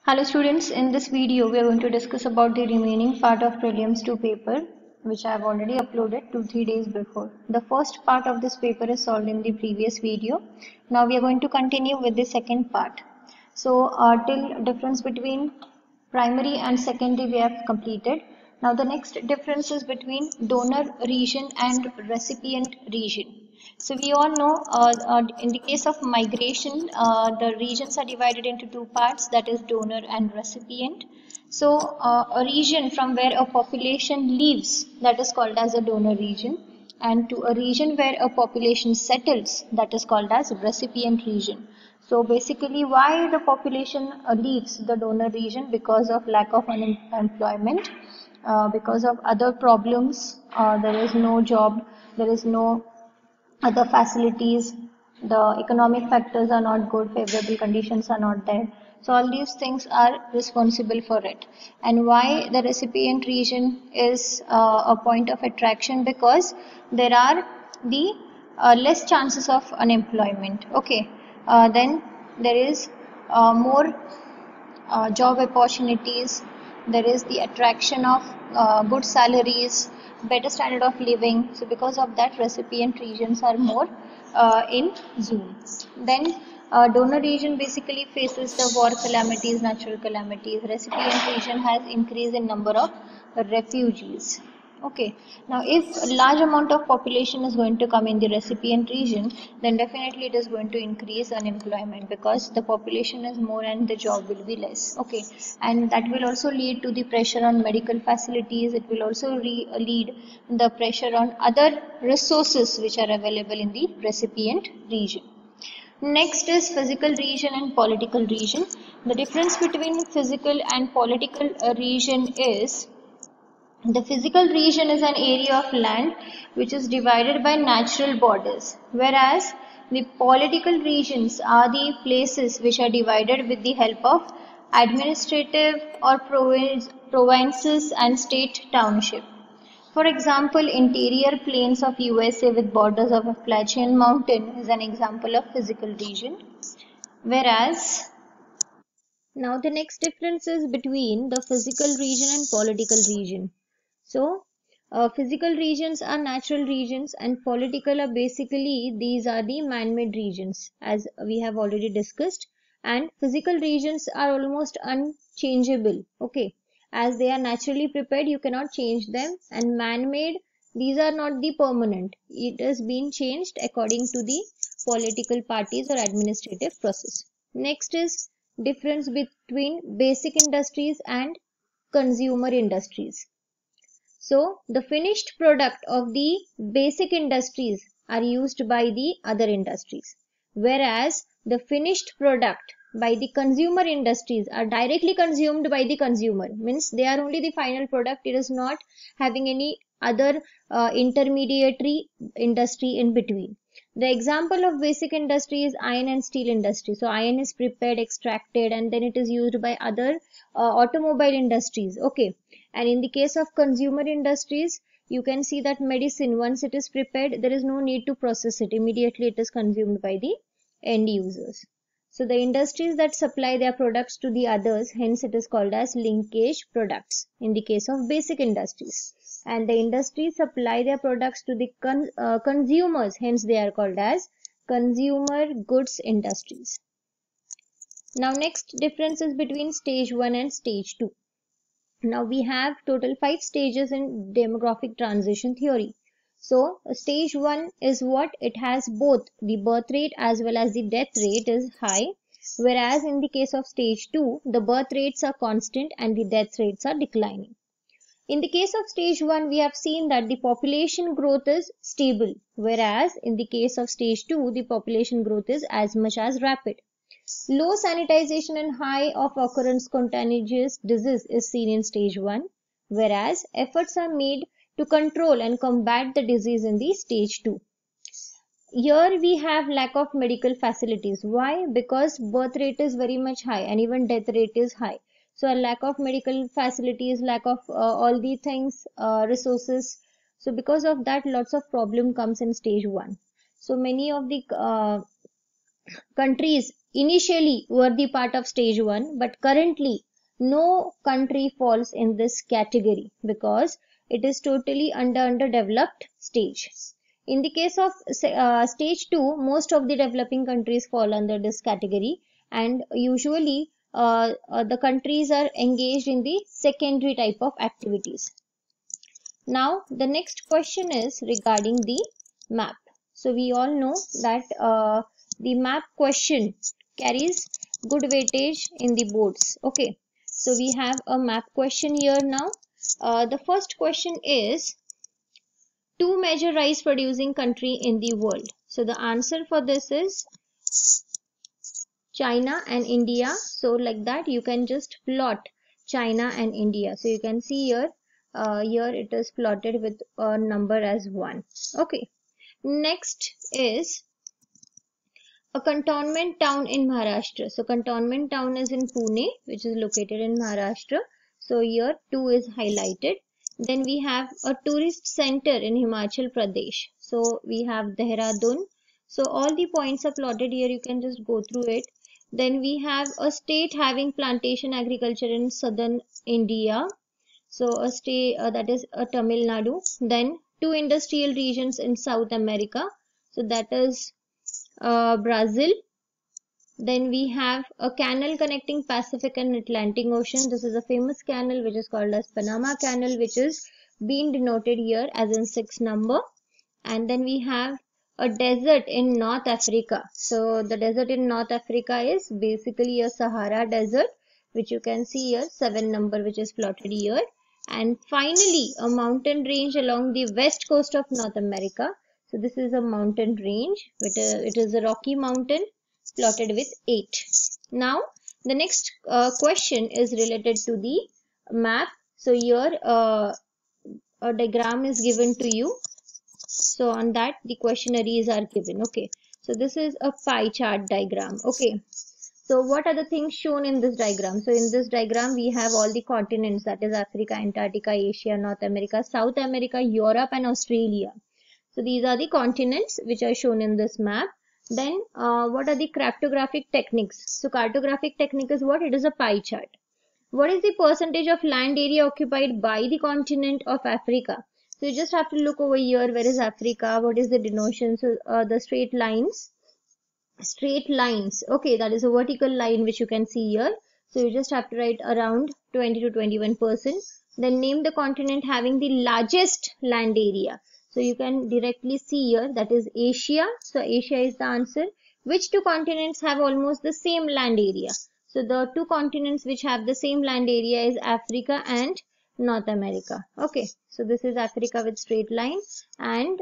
Hello students, in this video we are going to discuss about the remaining part of Prelims 2 paper which I have already uploaded 2-3 days before. The first part of this paper is solved in the previous video. Now we are going to continue with the second part. So till difference between primary and secondary we have completed. Now the next difference is between donor region and recipient region. So we all know in the case of migration, the regions are divided into two parts, that is donor and recipient. So a region from where a population leaves, that is called as a donor region, and to a region where a population settles, that is called as recipient region. So basically why the population leaves the donor region? Because of lack of employment, because of other problems, there is no job, there is no other facilities, the economic factors are not good, favorable conditions are not there. So all these things are responsible for it. And why the recipient region is a point of attraction? Because there are the less chances of unemployment. Okay, then there is more job opportunities, there is the attraction of good salaries, better standard of living. So because of that, recipient regions are more in zoom. Then donor region basically faces the war calamities, natural calamities. Recipient region has increase in number of refugees. Okay, now if a large amount of population is going to come in the recipient region, then definitely it is going to increase unemployment because the population is more and the job will be less. Okay, and that will also lead to the pressure on medical facilities. It will also lead the pressure on other resources which are available in the recipient region. Next is physical region and political region. The difference between physical and political region is the physical region is an area of land which is divided by natural borders, whereas the political regions are the places which are divided with the help of administrative or provinces and state township. For example, interior plains of USA with borders of Appalachian Mountain is an example of physical region, whereas now the next difference is between the physical region and political region. So, physical regions are natural regions and political are basically these are the man-made regions as we have already discussed, and physical regions are almost unchangeable. Okay, as they are naturally prepared, you cannot change them, and man-made, these are not the permanent. It has been changed according to the political parties or administrative process. Next is difference between basic industries and consumer industries. So the finished product of the basic industries are used by the other industries, whereas the finished product by the consumer industries are directly consumed by the consumer. Means they are only the final product. It is not having any other intermediary industry in between. The example of basic industry is iron and steel industry. So iron is prepared, extracted, and then it is used by other automobile industries. Okay, and in the case of consumer industries, you can see that medicine, once it is prepared, there is no need to process it. Immediately it is consumed by the end users. So the industries that supply their products to the others, hence it is called as linkage products in the case of basic industries. And the industries supply their products to the consumers, hence they are called as consumer goods industries. Now next difference is between stage 1 and stage 2. Now we have total 5 stages in demographic transition theory. So stage 1 is what? It has both the birth rate as well as the death rate is high, whereas in the case of stage 2 the birth rates are constant and the death rates are declining. In the case of stage 1 we have seen that the population growth is stable, whereas in the case of stage 2 the population growth is as much as rapid. Low sanitization and high of occurrence contagious disease is seen in stage 1, whereas efforts are made to control and combat the disease in the stage 2. Here we have lack of medical facilities. Why? Because birth rate is very much high and even death rate is high. So a lack of medical facilities, lack of all the things, resources. So because of that, lots of problem comes in stage 1. So many of the countries initially were the part of stage 1, but currently no country falls in this category because it is totally underdeveloped stage. In the case of stage 2, most of the developing countries fall under this category, and usually the countries are engaged in the secondary type of activities. Now the next question is regarding the map. So we all know that the map question carries good weightage in the boards. Okay, so we have a map question here now. The first question is, two major rice producing country in the world. So the answer for this is China and India. So like that you can just plot China and India. So you can see here, here it is plotted with a number as 1. Okay. Next is a cantonment town in Maharashtra. So cantonment town is in Pune, which is located in Maharashtra. So here 2 is highlighted. Then we have a tourist center in Himachal Pradesh. So we have Dehradun. So all the points are plotted here. You can just go through it. Then we have a state having plantation agriculture in southern India. So a state that is Tamil Nadu. Then 2 industrial regions in South America. So that is Brazil. Then we have a canal connecting Pacific and Atlantic Ocean. This is a famous canal which is called as Panama Canal, which is being denoted here as in 6 number. And then we have a desert in North Africa. So the desert in North Africa is basically a Sahara desert, which you can see here 7 number, which is plotted here. And finally a mountain range along the west coast of North America. So this is a mountain range, it is a Rocky Mountain, plotted with 8. Now the next question is related to the map. So here a diagram is given to you. So on that the questionnaires are given. Okay, so this is a pie chart diagram. Okay, so what are the things shown in this diagram? So in this diagram we have all the continents, that is Africa, Antarctica, Asia, North America, South America, Europe and Australia. So these are the continents which are shown in this map. Then what are the cartographic techniques? So cartographic technique is what? It is a pie chart. What is the percentage of land area occupied by the continent of Africa? So you just have to look over here. Where is Africa? What is the denotation? So the straight lines. Okay, that is a vertical line which you can see here. So you just have to write around 20 to 21%. Then name the continent having the largest land area. So you can directly see here, that is Asia. So Asia is the answer. Which 2 continents have almost the same land area? So the 2 continents which have the same land area is Africa and North America. Okay, so this is Africa with straight line, and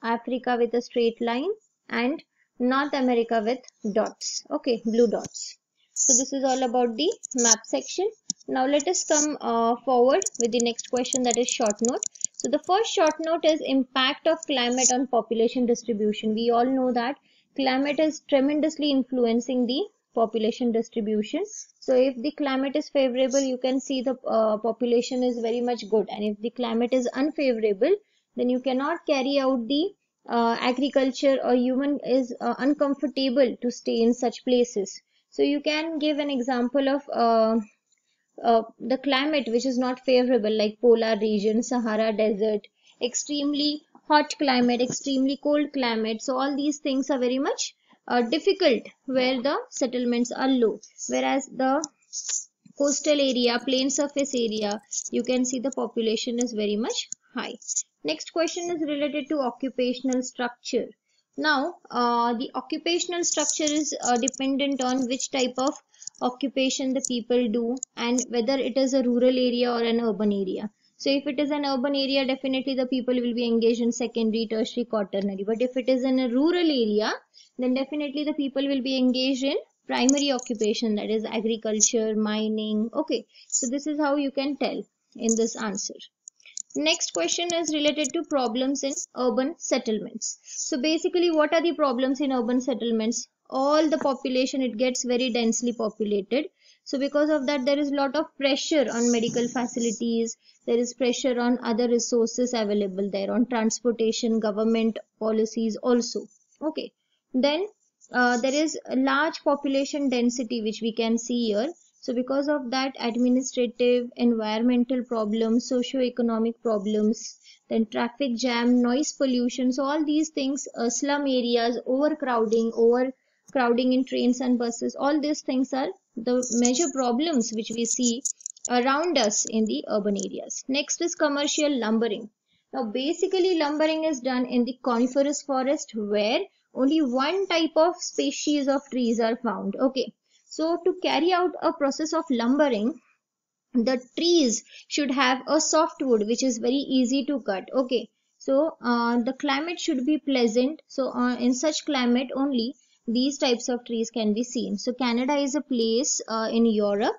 Africa with a straight line, and North America with dots. Okay, blue dots. So this is all about the map section. Now let us come forward with the next question, that is short note. So the first short note is impact of climate on population distribution. We all know that climate is tremendously influencing the population distribution. So if the climate is favorable, you can see the population is very much good, and if the climate is unfavorable, then you cannot carry out the agriculture, or human is uncomfortable to stay in such places. So you can give an example of the climate which is not favorable, like polar region, Sahara desert, extremely hot climate, extremely cold climate. So all these things are very much difficult where the settlements are low, whereas the coastal area, plain surface area, you can see the population is very much high. Next question is related to occupational structure. Now the occupational structure is dependent on which type of occupation the people do, and whether it is a rural area or an urban area. So if it is an urban area, definitely the people will be engaged in secondary, tertiary, quaternary. But if it is in a rural area, then definitely the people will be engaged in primary occupation, that is agriculture, mining. Okay, so this is how you can tell in this answer. Next question is related to problems in urban settlements. So basically, what are the problems in urban settlements? All the population, it gets very densely populated. So because of that, there is a lot of pressure on medical facilities. There is pressure on other resources available there, on transportation, government policies also. Okay. Then there is a large population density which we can see here. So because of that, administrative, environmental problems, socio-economic problems, then traffic jam, noise pollution, so all these things, slum areas, overcrowding in trains and buses, all these things are the major problems which we see around us in the urban areas. Next is commercial lumbering. Now basically lumbering is done in the coniferous forest where only one type of species of trees are found. Okay, so to carry out a process of lumbering, the trees should have a softwood which is very easy to cut. Okay, so the climate should be pleasant. So in such climate only these types of trees can be seen. So Canada is a place in Europe.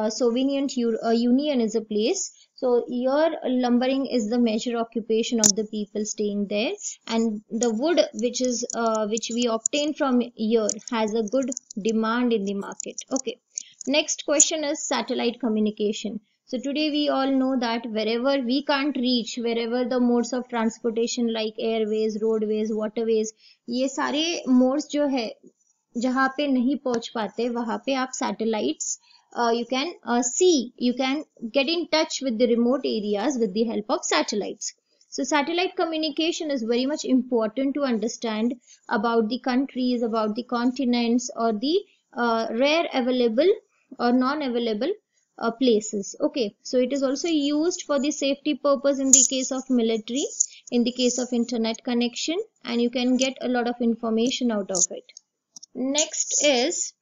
Soviet Union is a place. So here lumbering is the major occupation of the people staying there, and the wood which we obtain from here has a good demand in the market. Okay. Next question is satellite communication. So today we all know that wherever we can't reach, wherever the modes of transportation like airways, roadways, waterways, ये सारे modes जो है जहाँ पे नहीं पहुंच पाते वहाँ पे आप satellites you can see, you can get in touch with the remote areas with the help of satellites. So satellite communication is very much important to understand about the countries, about the continents, or the rare available or non-available places. Okay, so it is also used for the safety purpose in the case of military, in the case of internet connection, and you can get a lot of information out of it. Next is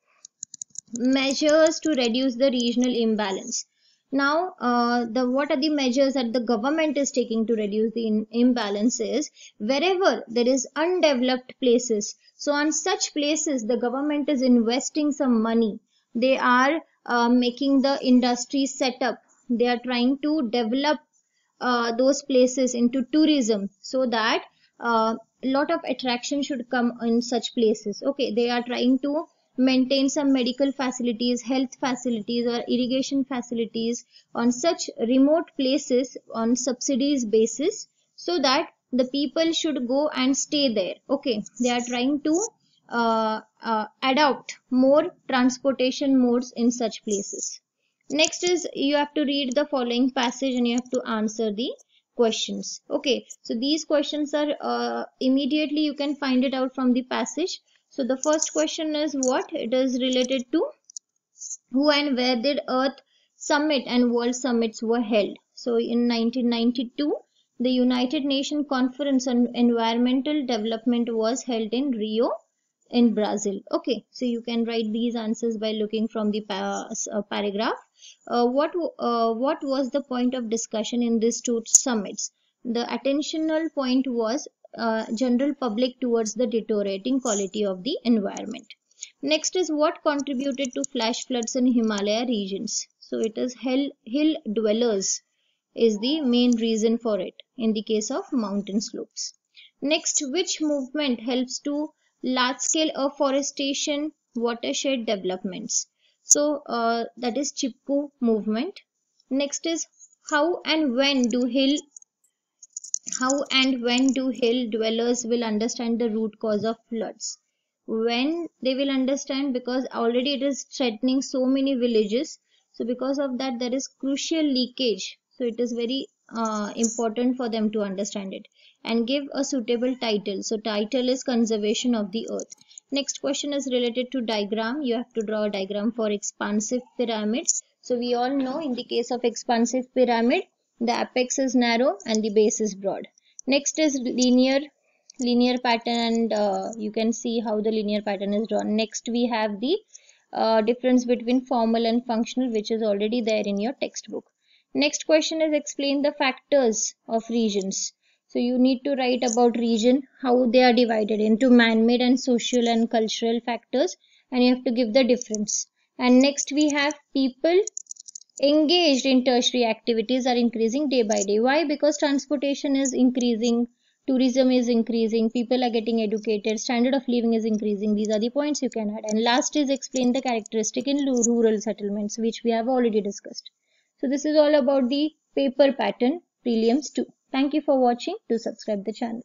measures to reduce the regional imbalance. Now, what are the measures that the government is taking to reduce the imbalance is wherever there is undeveloped places. So on such places, the government is investing some money. They are making the industry set up. They are trying to develop those places into tourism so that a lot of attraction should come in such places. Okay, they are trying to maintain some medical facilities, health facilities, or irrigation facilities on such remote places on subsidies basis so that the people should go and stay there. Okay, they are trying to adopt more transportation modes in such places. Next is you have to read the following passage and you have to answer the questions. Okay, so these questions are immediately you can find it out from the passage. So the first question is what? It is related to who and where did Earth Summit and World Summits were held. So in 1992, the United Nations Conference on Environmental Development was held in Rio in Brazil. Okay, so you can write these answers by looking from the paragraph. What was the point of discussion in these two summits? The attentional point was general public towards the deteriorating quality of the environment. Next is what contributed to flash floods in Himalaya regions. So it is hill dwellers is the main reason for it in the case of mountain slopes. Next, which movement helps to large scale afforestation, watershed developments? So that is Chipko movement. Next is how and when do hill dwellers will understand the root cause of floods? When they will understand, because already it is threatening so many villages. So because of that there is crucial leakage. So it is very important for them to understand it and give a suitable title. So title is conservation of the earth. Next question is related to diagram. You have to draw a diagram for expansive pyramid. So we all know in the case of expansive pyramid, the apex is narrow and the base is broad. Next is linear pattern, and you can see how the linear pattern is drawn. Next we have the difference between formal and functional, which is already there in your textbook. Next question is explain the factors of regions. So you need to write about region, how they are divided into man-made and social and cultural factors, and you have to give the difference. And next we have people engaged in tertiary activities are increasing day by day. Why? Because transportation is increasing, tourism is increasing, people are getting educated, standard of living is increasing. These are the points you can add. And last is explain the characteristic in rural settlements, which we have already discussed. So this is all about the paper pattern prelims 2. Thank you for watching. Do subscribe the channel.